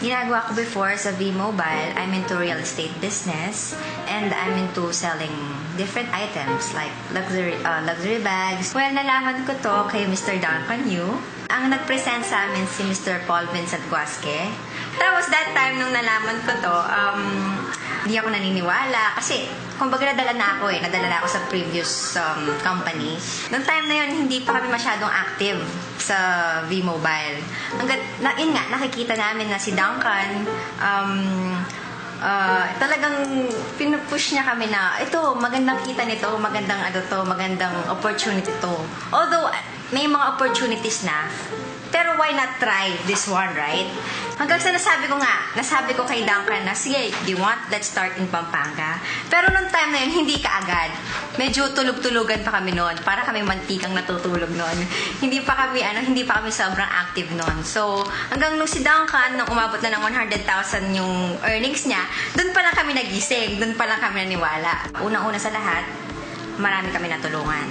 ginagawa ko before sa V-Mobile, I'm into real estate business and I'm into selling different items like luxury bags. Well, nalaman ko to kay Mr. Duncan Yu. Ang nag-present sa amin si Mr. Paul Vincent Guasque. Tapos that time nung nalaman ko to, hindi ako naniniwala kasi kumbaga nadala na ako sa previous company. Noong time na yun, hindi pa kami masyadong active sa V-Mobile. Yun nga, nakikita namin na si Duncan, talagang pinupush niya kami na ito, magandang kita nito, magandang opportunity to. Although, may mga opportunities na, pero why not try this one, right? Hanggang sa nasabi ko kay Duncan na, sige, do you want, let's start in Pampanga. Pero nung time na yun, hindi kaagad. Medyo tulog-tulugan pa kami noon. Para kami mantikang natutulog noon. Hindi pa kami sobrang active noon. So, hanggang nung si Duncan, nung umabot na ng 100,000 yung earnings niya, doon pa lang kami nagising. Doon pa lang kami naniwala. Unang-una sa lahat, marami kami natulungan.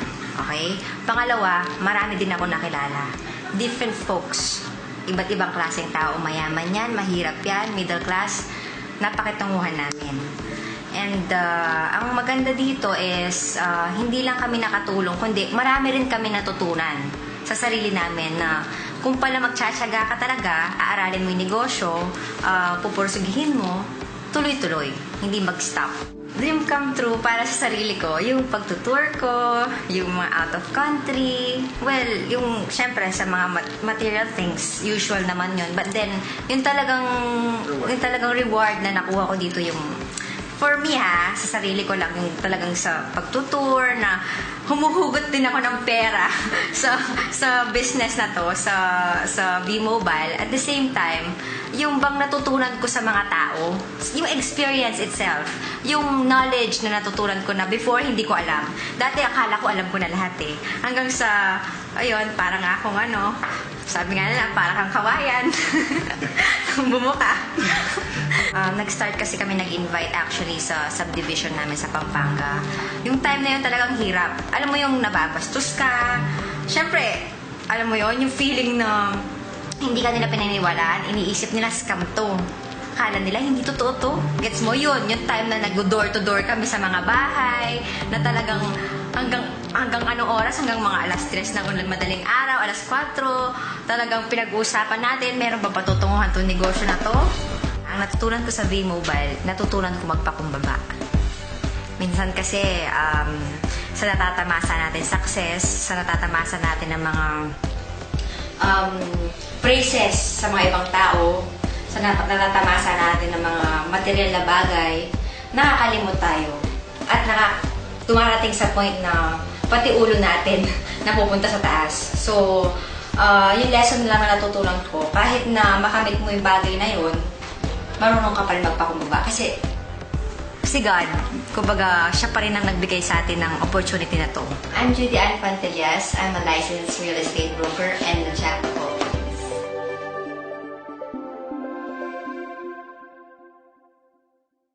Okay? Pangalawa, marami din ako nakilala. Different folks. Iba't ibang klaseng tao. Mayaman yan, mahirap yan, middle class. Napakitunguhan namin. And ang maganda dito is hindi lang kami nakatulong, kundi marami rin kami natutunan sa sarili namin na kung pala magtsatsaga ka talaga, aaralin mo yung negosyo, pupursugihin mo, tuloy-tuloy, hindi mag-stop. Dream come true para sa sarili ko, yung pagtutour ko, yung mga out of country, well, yung syempre sa mga material things, usual naman yun. But then, yung talagang reward na nakuha ko dito yung, for me sa sarili ko lang, yung talagang sa pagtutour na humuhugot din ako ng pera sa business na to, sa V-Mobile. At the same time, yung bang natutunan ko sa mga tao, yung experience itself, yung knowledge na natutunan ko na before hindi ko alam. Dati akala ko alam ko na lahat eh. Hanggang sa, ayun, parang akong sabi nga nila, parang kang kawayan. Bumuka. Nag-start kasi kami nag-invite actually sa subdivision namin sa Pampanga. Yung time na yun talagang hirap. Alam mo yung nababastos ka. Siyempre, alam mo yun, yung feeling na hindi ka nila pinaniwalaan, iniisip nila scam to. Akala nila hindi totoo to. Gets mo yun? Yung time na nag-door to door kami sa mga bahay, na talagang hanggang anong oras, hanggang mga alas 3 ng madaling araw, alas 4, talagang pinag-uusapan natin, meron ba patutunguhan itong negosyo na to? Ang natutunan ko sa V-Mobile, natutunan ko magpakumbaba. Minsan kasi, sa natatamasa natin success, sa natatamasa natin ng mga praises sa mga ibang tao, sa natatamasa natin ng mga material na bagay, nakakalimot tayo. At tumarating sa point na pati ulo natin napupunta sa taas. So, yung lesson lang na natutunan ko, kahit na makamit mo yung bagay na yun, marunong ka pa rin magpakumbaba. Kasi si God, kumbaga, siya pa rin ang nagbigay sa atin ng opportunity na to. I'm Judy Ann Pantellas. I'm a licensed real estate broker and a jack of all